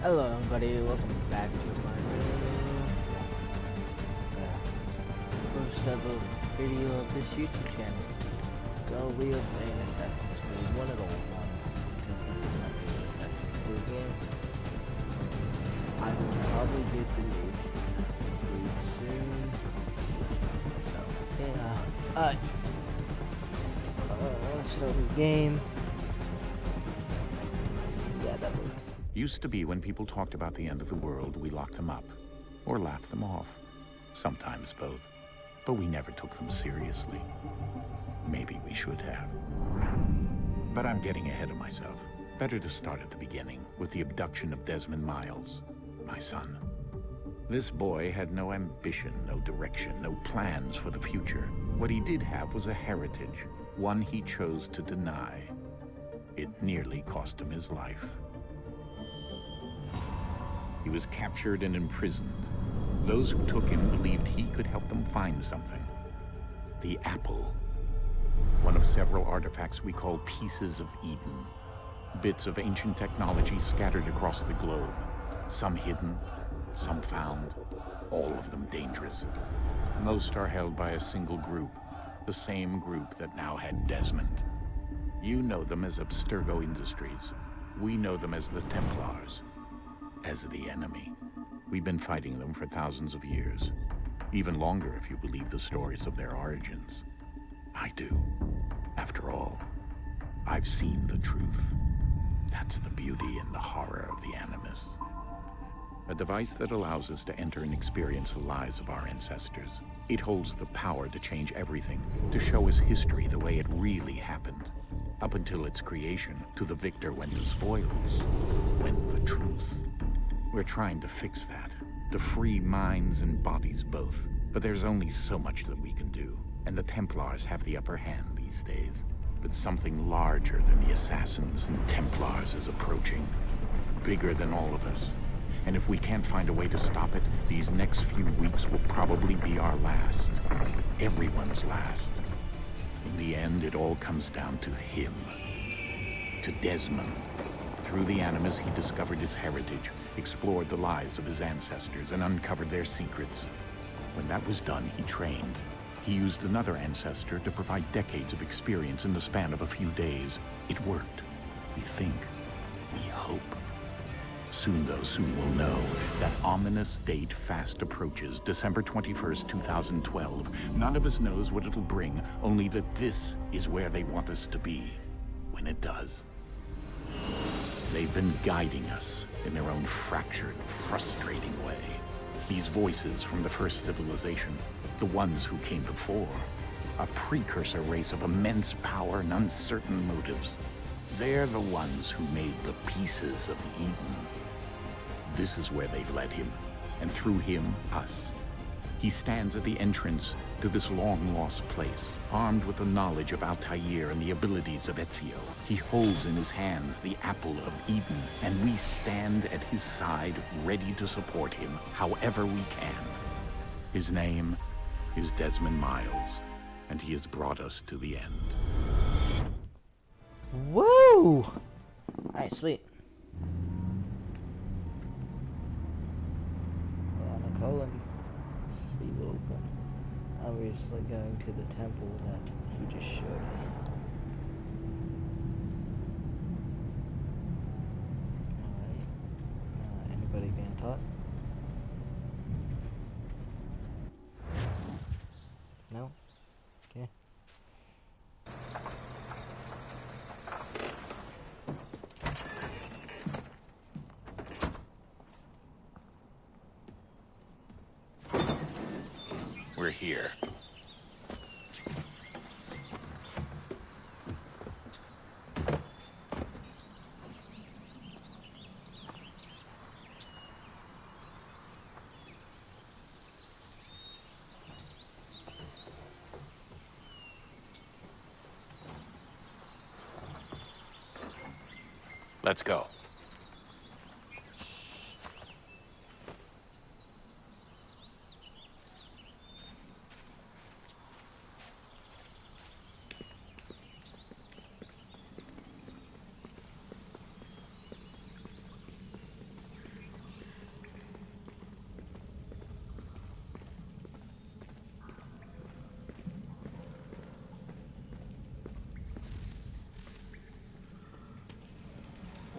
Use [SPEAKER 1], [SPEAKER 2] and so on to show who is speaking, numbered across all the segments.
[SPEAKER 1] Hello everybody, welcome back to my first ever video of this YouTube channel. So we are playing Assassin's Creed, one of the old ones, because this is my favorite Assassin's Creed game. I will probably get the new Assassin's Creed soon. So, yeah, let's start the game. Yeah, that works.
[SPEAKER 2] Used to be when people talked about the end of the world, we locked them up, or laughed them off. Sometimes both. But we never took them seriously. Maybe we should have. But I'm getting ahead of myself. Better to start at the beginning, with the abduction of Desmond Miles, my son. This boy had no ambition, no direction, no plans for the future. What he did have was a heritage, one he chose to deny. It nearly cost him his life. He was captured and imprisoned. Those who took him believed he could help them find something. The apple. One of several artifacts we call pieces of Eden. Bits of ancient technology scattered across the globe. Some hidden, some found, all of them dangerous. Most are held by a single group, the same group that now had Desmond. You know them as Abstergo Industries. We know them as the Templars. As the enemy. We've been fighting them for thousands of years. Even longer if you believe the stories of their origins. I do. After all, I've seen the truth. That's the beauty and the horror of the Animus. A device that allows us to enter and experience the lives of our ancestors. It holds the power to change everything, to show us history the way it really happened. Up until its creation, to the victor went the spoils, went the truth. We're trying to fix that, to free minds and bodies both. But there's only so much that we can do, and the Templars have the upper hand these days. But something larger than the Assassins and Templars is approaching, bigger than all of us. And if we can't find a way to stop it, these next few weeks will probably be our last. Everyone's last. In the end, it all comes down to him. To Desmond. Through the Animus, he discovered his heritage, explored the lives of his ancestors, and uncovered their secrets. When that was done, he trained. He used another ancestor to provide decades of experience in the span of a few days. It worked. We think. We hope. Soon, though, soon we'll know. That ominous date fast approaches, December 21st, 2012. None of us knows what it'll bring, only that this is where they want us to be. When it does. They've been guiding us in their own fractured, frustrating way. These voices from the first civilization, the ones who came before, a precursor race of immense power and uncertain motives. They're the ones who made the pieces of Eden. This is where they've led him, and through him, us. He stands at the entrance to this long-lost place, armed with the knowledge of Altair and the abilities of Ezio. He holds in his hands the apple of Eden, and we stand at his side, ready to support him however we can. His name is Desmond Miles, and he has brought us to the end.
[SPEAKER 1] Woo! Alright, sweet. I'm calling. Leave it open. Obviously going to the temple that he just showed us. Alright. Anybody gonna talk? No? Okay.
[SPEAKER 2] We're here. Let's go.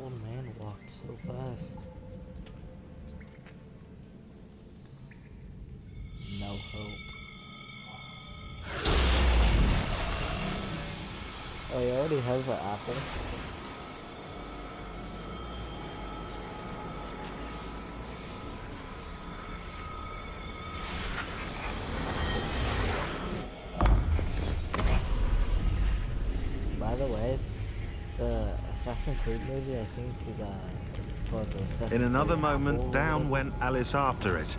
[SPEAKER 1] old man walked so fast. No hope. Oh, he already has an apple. By the way, the Assassin's Creed movie, I think, is called the Assassin's
[SPEAKER 3] In another
[SPEAKER 1] Creed
[SPEAKER 3] moment,
[SPEAKER 1] Apple or
[SPEAKER 3] down
[SPEAKER 1] whatever.
[SPEAKER 3] went Alice after it,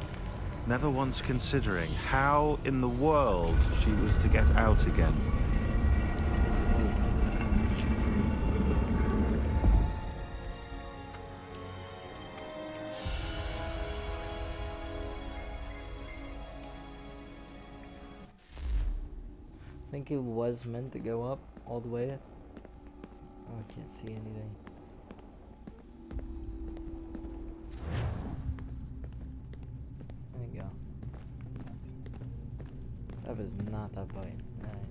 [SPEAKER 3] never once considering how in the world she was to get out again.
[SPEAKER 1] I think it was meant to go up all the way. Oh, I can't see anything. There you go. That was not that fight. Alright.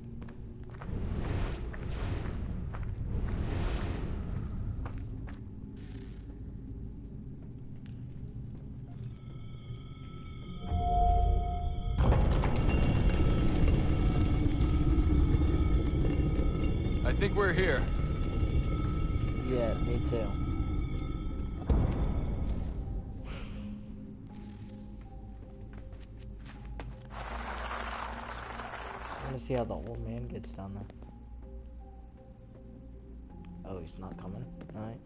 [SPEAKER 4] I think we're here.
[SPEAKER 1] Yeah, me too. I want to see how the old man gets down there. Oh, he's not coming. Alright.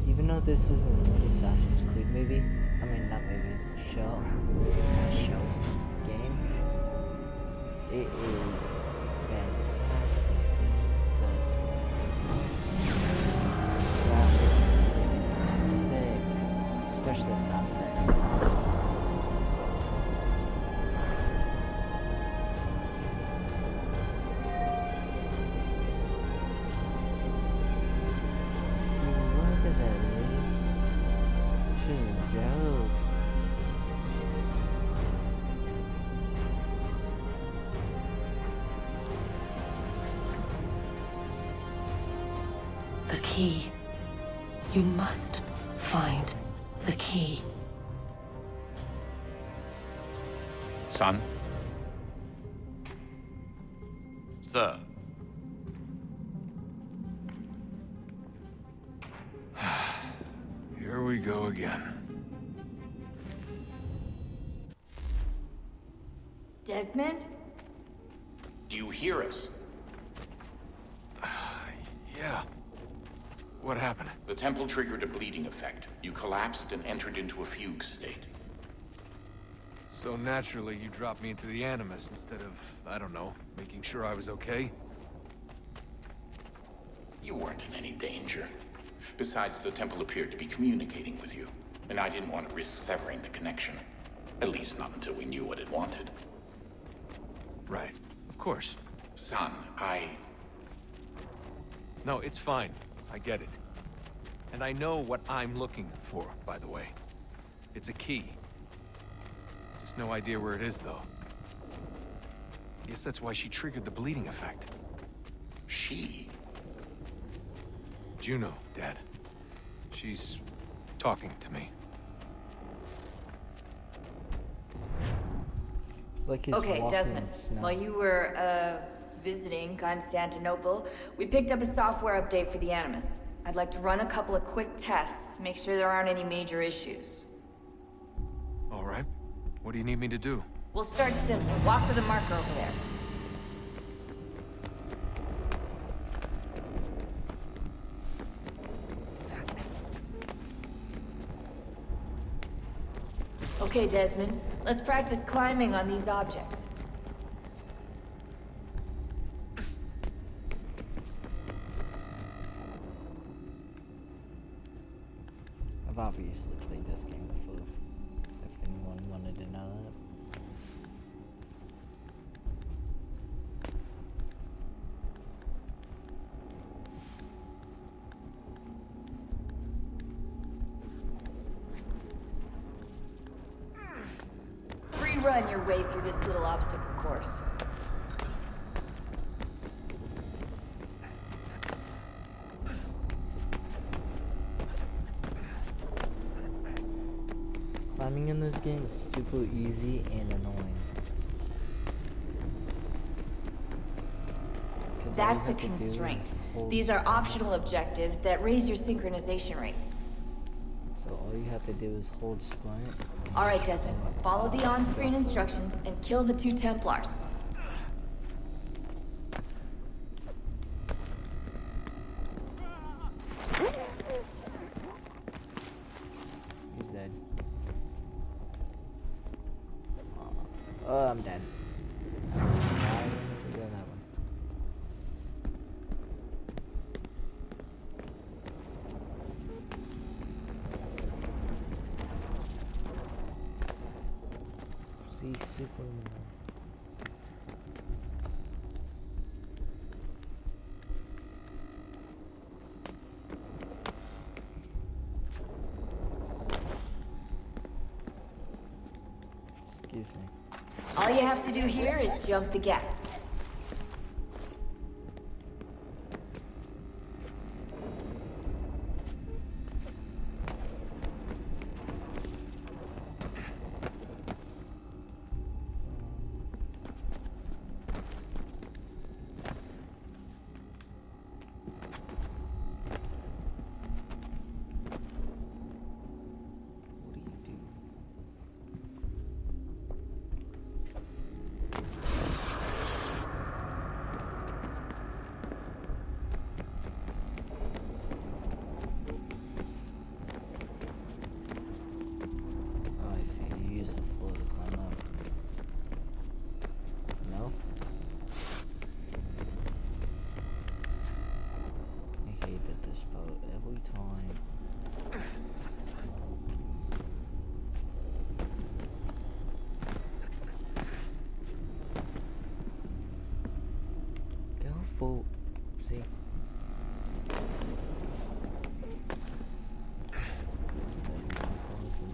[SPEAKER 1] Even though this isn't an Assassin's Creed movie, I mean not movie, show, game, it is fantastic. The graphics, sick, especially the soundtrack. Look at that, dude. This is dope.
[SPEAKER 5] The key. You must find the key.
[SPEAKER 2] Son?
[SPEAKER 4] Sir. Here we go again.
[SPEAKER 6] Desmond?
[SPEAKER 2] Do you hear us?
[SPEAKER 4] Yeah. What happened?
[SPEAKER 2] The temple triggered a bleeding effect. You collapsed and entered into a fugue state.
[SPEAKER 4] So naturally, you dropped me into the Animus instead of, I don't know, making sure I was okay?
[SPEAKER 2] You weren't in any danger. Besides, the temple appeared to be communicating with you, and I didn't want to risk severing the connection. At least not until we knew what it wanted.
[SPEAKER 4] Right. Of course.
[SPEAKER 2] Son,
[SPEAKER 4] No, it's fine. I get it. And I know what I'm looking for, by the way. It's a key. Just no idea where it is, though. Guess that's why she triggered the bleeding effect.
[SPEAKER 2] She?
[SPEAKER 4] Juno, Dad. She's talking to me.
[SPEAKER 1] It's like he's
[SPEAKER 6] Okay,
[SPEAKER 1] walking
[SPEAKER 6] Desmond.
[SPEAKER 1] in snow.
[SPEAKER 6] While you were, visiting Constantinople, we picked up a software update for the Animus. I'd like to run a couple of quick tests, make sure there aren't any major issues.
[SPEAKER 4] All right. What do you need me to do?
[SPEAKER 6] We'll start simple. Walk to the marker over there. Okay, Desmond. Let's practice climbing on these objects.
[SPEAKER 1] I've obviously played this game before, if anyone wanted to know that.
[SPEAKER 6] Free run your way through this little obstacle course.
[SPEAKER 1] Climbing in this game is super easy and annoying. 'Cause all you
[SPEAKER 6] That's a
[SPEAKER 1] have to do is
[SPEAKER 6] constraint.
[SPEAKER 1] hold
[SPEAKER 6] These are
[SPEAKER 1] down.
[SPEAKER 6] optional objectives that raise your synchronization rate.
[SPEAKER 1] So all you have to do is hold sprint.
[SPEAKER 6] All right, Desmond. Follow the on-screen instructions and kill the 2 Templars.
[SPEAKER 1] He's dead. Oh, I'm dead. I didn't figure that one. See, Superman. Excuse me.
[SPEAKER 6] All you have to do here is jump the gap.
[SPEAKER 1] What do you do? Oh, I see. You use the floor to climb up. No? I hated this boat every time. Careful. See? Listen.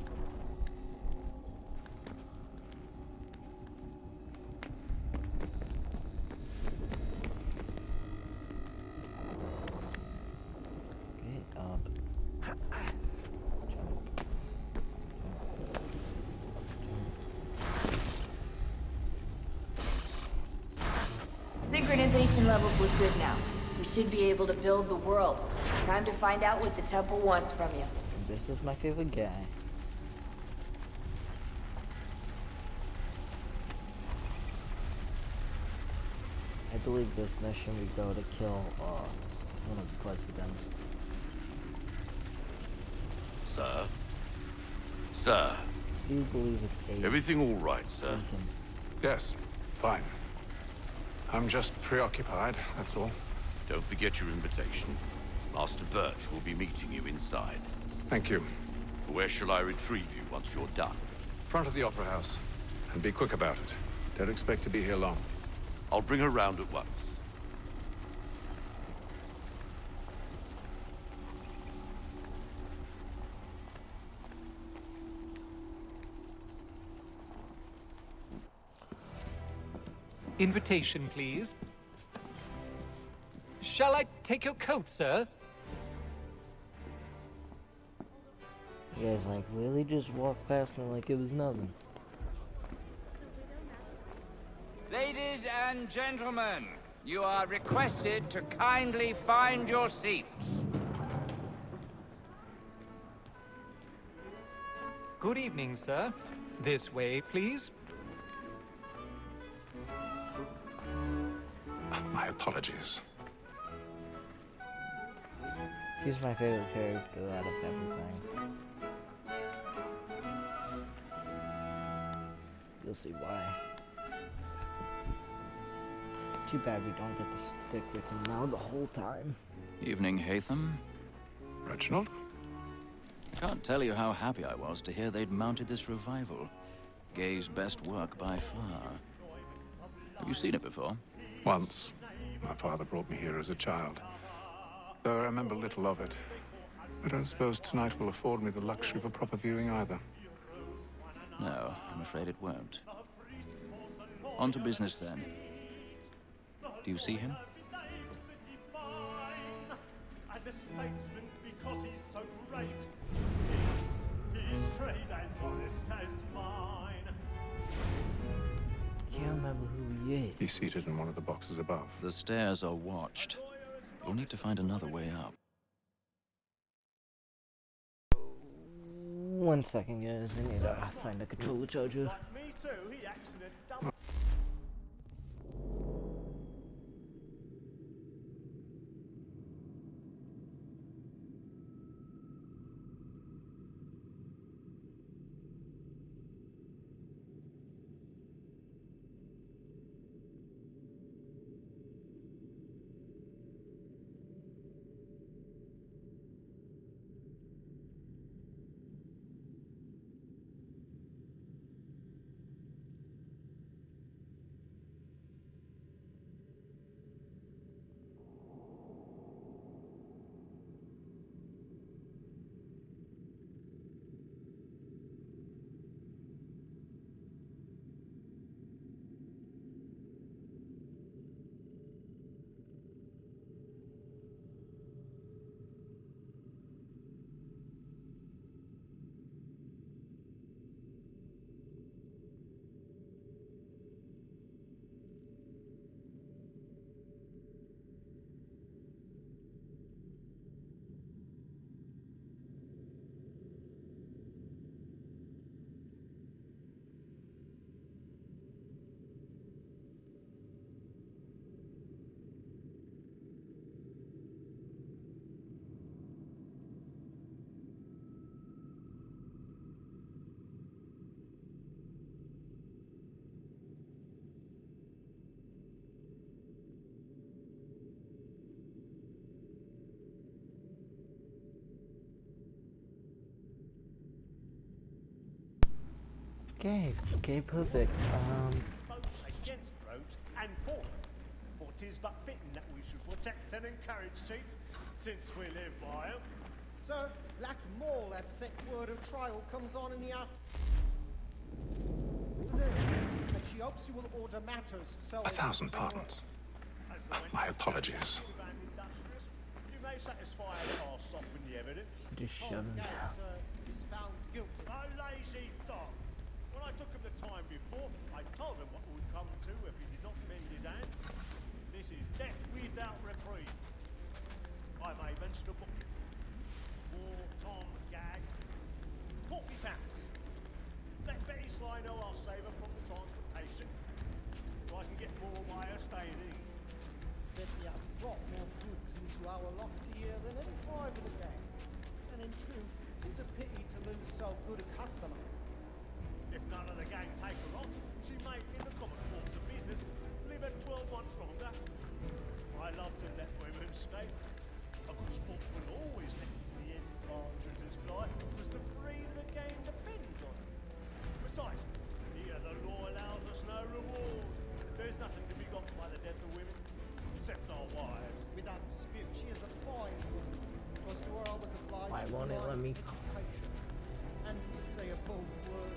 [SPEAKER 1] Get up. Jump.
[SPEAKER 6] Synchronization levels look good now. We should be able to build the world. Time to find out what the temple wants from you.
[SPEAKER 1] This is my favorite guy. I believe this mission we go to kill one of the presidents.
[SPEAKER 7] Sir? Sir?
[SPEAKER 1] Do you believe it's Abe
[SPEAKER 7] Everything all right, sir?
[SPEAKER 1] Lincoln?
[SPEAKER 8] Yes, fine. I'm just preoccupied, that's all.
[SPEAKER 7] Don't forget your invitation. Master Birch will be meeting you inside.
[SPEAKER 8] Thank you.
[SPEAKER 7] Where shall I retrieve you once you're done?
[SPEAKER 8] Front of the Opera House. And be quick about it. Don't expect to be here long.
[SPEAKER 7] I'll bring her round at once.
[SPEAKER 4] Invitation, please. Shall I take your coat, sir?
[SPEAKER 1] You guys like really just walked past me like it was nothing.
[SPEAKER 9] Ladies and gentlemen, you are requested to kindly find your seats.
[SPEAKER 4] Good evening, sir. This way, please.
[SPEAKER 8] My apologies.
[SPEAKER 1] He's my favorite character out of everything. You'll see why. Too bad we don't get to stick with him now the whole time.
[SPEAKER 10] Evening, Hatham.
[SPEAKER 8] Reginald?
[SPEAKER 10] Can't tell you how happy I was to hear they'd mounted this revival. Gay's best work by far. Have you seen it before?
[SPEAKER 8] Once. My father brought me here as a child. Though I remember little of it. I don't suppose tonight will afford me the luxury of a proper viewing either.
[SPEAKER 10] No, I'm afraid it won't. On to business then. Do you see him?
[SPEAKER 11] And the statesman because he's so great. His trade as honest as mine.
[SPEAKER 1] Can't remember who he is.
[SPEAKER 8] He's seated in one of the boxes above.
[SPEAKER 10] The stairs are watched. You'll need to find another way up.
[SPEAKER 1] 1 second, guys. I need to find the controller charger.
[SPEAKER 11] Like me too, he acts in a double.
[SPEAKER 1] Okay, perfect.
[SPEAKER 11] Both against roads and for. For 'tis but fitting that we should protect and encourage cheats, since we live by 'em.
[SPEAKER 12] Sir, Black Mall at set word of trial comes on in the afternoon. And she hopes you will order matters so...
[SPEAKER 8] 1,000 pardons. My apologies.
[SPEAKER 11] You may satisfy or soften the evidence.
[SPEAKER 1] Just shove him down.
[SPEAKER 12] is found guilty.
[SPEAKER 11] A lazy dog. When I took him the time before, I told him what would come to if he did not mend his hand. This is death without reprieve. I may mention a book. For Tom Gag. £40. Let Betty Sly know I'll save her from the transportation. So I can get more by her staying in.
[SPEAKER 12] Betty have brought more goods into our loft here than any five of the gang. And in truth, 'tis a pity to lose so good a customer.
[SPEAKER 11] If none of the gang take her on, she may, in the common course of business, live at 12 months longer. I love to let women skate. A good sportsman always lets the end partridges fly, because the breed of the game depends on it. Besides, here the law allows us no reward. There's nothing to be got by the death of women, except our wives.
[SPEAKER 12] Without dispute, she is a fine woman. Because to her I was obliged
[SPEAKER 1] Why
[SPEAKER 12] to
[SPEAKER 1] won't it
[SPEAKER 12] lie
[SPEAKER 1] let me?
[SPEAKER 12] education. And to say a bold word,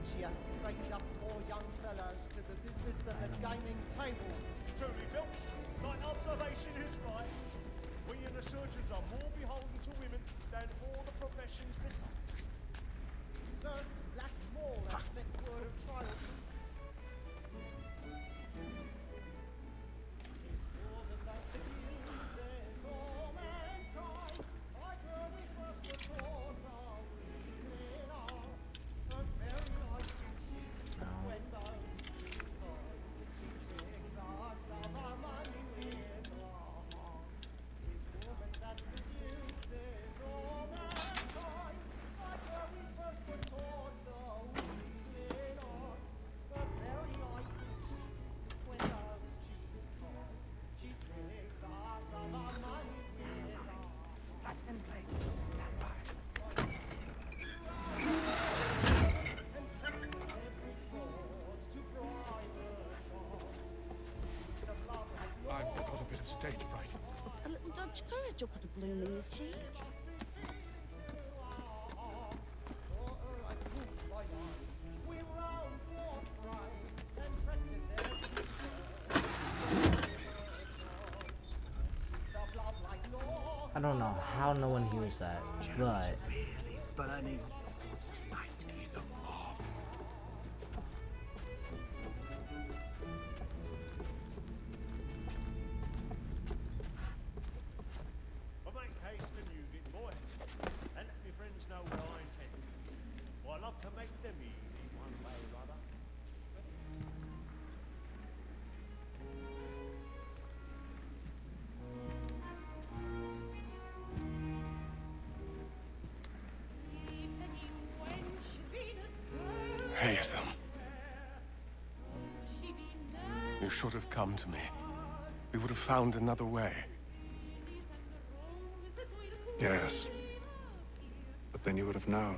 [SPEAKER 12] she hath trained up more young fellows to the business than the gaming table.
[SPEAKER 11] Truly, Filch, thine observation is right. We and the surgeons are more beholden to women than all the professions besides.
[SPEAKER 12] Sir, Black Mall has sent word of trial.
[SPEAKER 11] stage fright.
[SPEAKER 13] A little dodge courage will put a bloom in your cheek.
[SPEAKER 1] I don't know how no one hears that, but
[SPEAKER 11] Burning
[SPEAKER 7] Tonight is a marvel.
[SPEAKER 11] But make haste and use it, boy. And let me friends know what I intend. For I love to make them easy one way or other.
[SPEAKER 14] Haytham. You should have come to me. We would have found another way.
[SPEAKER 8] Yes. But then you would have known.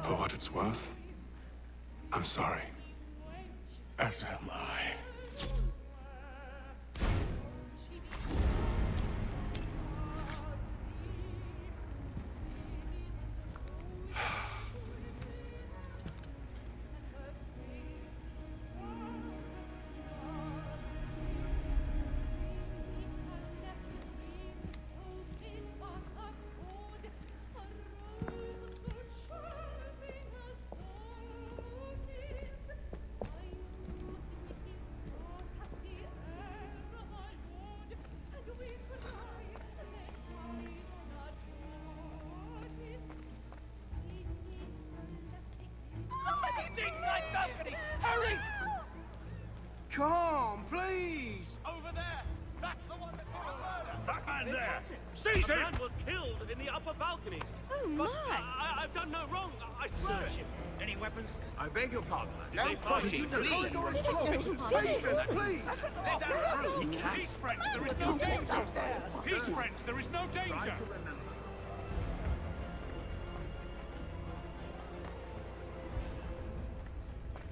[SPEAKER 8] For what it's worth, I'm sorry.
[SPEAKER 14] As am I.
[SPEAKER 9] Hurry!
[SPEAKER 11] Calm, please!
[SPEAKER 9] Over there! That's the one that did the murder!
[SPEAKER 11] That man there!
[SPEAKER 9] Seize him!
[SPEAKER 11] The man was killed in the upper balconies.
[SPEAKER 5] Oh,
[SPEAKER 11] But
[SPEAKER 5] my!
[SPEAKER 11] I've done no wrong. I swear.
[SPEAKER 9] Search him. Any weapons?
[SPEAKER 11] I beg your pardon.
[SPEAKER 9] No pushing, please!
[SPEAKER 11] Please!
[SPEAKER 9] Let us through!
[SPEAKER 11] Peace, friends, there is no danger! Peace, friends, there is no danger!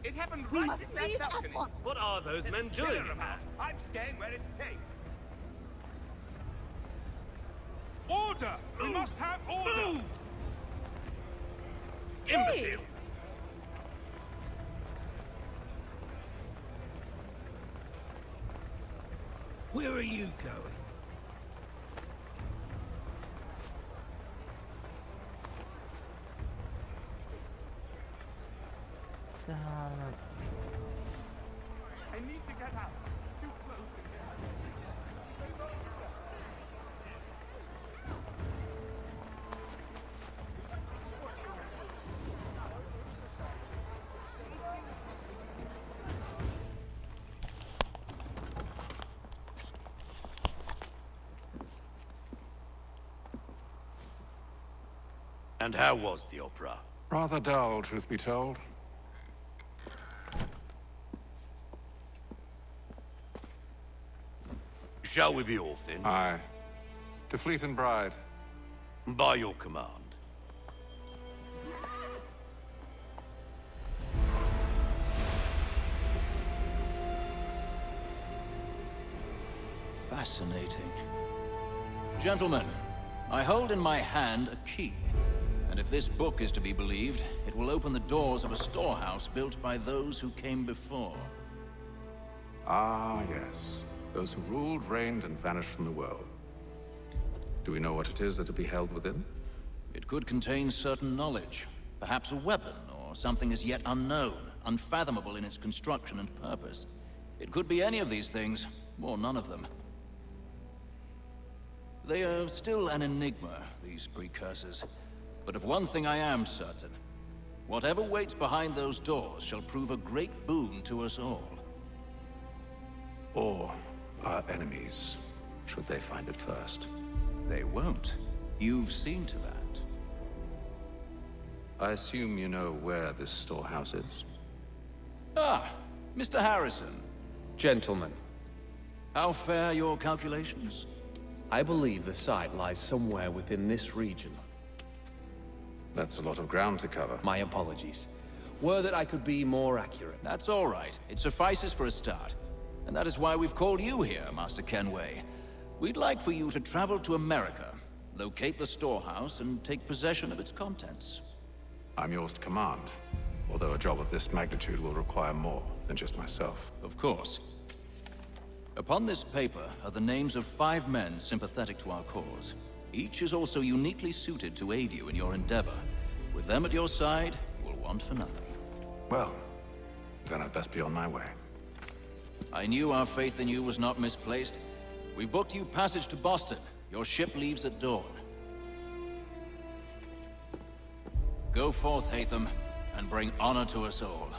[SPEAKER 9] It happened
[SPEAKER 13] We
[SPEAKER 9] right
[SPEAKER 13] must
[SPEAKER 9] in that
[SPEAKER 13] leave at
[SPEAKER 9] balcony.
[SPEAKER 13] once.
[SPEAKER 11] What are those men
[SPEAKER 9] There's a killer
[SPEAKER 11] doing?
[SPEAKER 9] about. I'm staying where it's safe.
[SPEAKER 11] Order! We must have order!
[SPEAKER 5] Hey!
[SPEAKER 11] Where are you going?
[SPEAKER 9] I need to get out. Too close.
[SPEAKER 7] And how was the opera?
[SPEAKER 8] Rather dull, truth be told.
[SPEAKER 7] Shall we be off then?
[SPEAKER 8] Aye. To Fleet and Bride.
[SPEAKER 7] By your command.
[SPEAKER 10] Fascinating. Gentlemen, I hold in my hand a key. And if this book is to be believed, it will open the doors of a storehouse built by those who came before.
[SPEAKER 8] Ah, yes. Those who ruled, reigned, and vanished from the world. Do we know what it is that will be held within?
[SPEAKER 10] It could contain certain knowledge. Perhaps a weapon, or something as yet unknown, unfathomable in its construction and purpose. It could be any of these things, or none of them. They are still an enigma, these precursors. But of one thing I am certain. Whatever waits behind those doors shall prove a great boon to us all.
[SPEAKER 8] Or our enemies, should they find it first.
[SPEAKER 10] They won't. You've seen to that.
[SPEAKER 8] I assume you know where this storehouse is?
[SPEAKER 10] Ah, Mr. Harrison.
[SPEAKER 15] Gentlemen,
[SPEAKER 10] How fare your calculations?
[SPEAKER 15] I believe the site lies somewhere within this region.
[SPEAKER 8] That's a lot of ground to cover.
[SPEAKER 15] My apologies. Were that I could be more accurate.
[SPEAKER 10] That's all right. It suffices for a start. And that is why we've called you here, Master Kenway. We'd like for you to travel to America, locate the storehouse, and take possession of its contents.
[SPEAKER 8] I'm yours to command, although a job of this magnitude will require more than just myself.
[SPEAKER 10] Of course. Upon this paper are the names of 5 men sympathetic to our cause. Each is also uniquely suited to aid you in your endeavor. With them at your side, you will want for nothing.
[SPEAKER 8] Well, then I'd best be on my way.
[SPEAKER 10] I knew our faith in you was not misplaced. We've booked you passage to Boston. Your ship leaves at dawn. Go forth, Hatham, and bring honor to us all.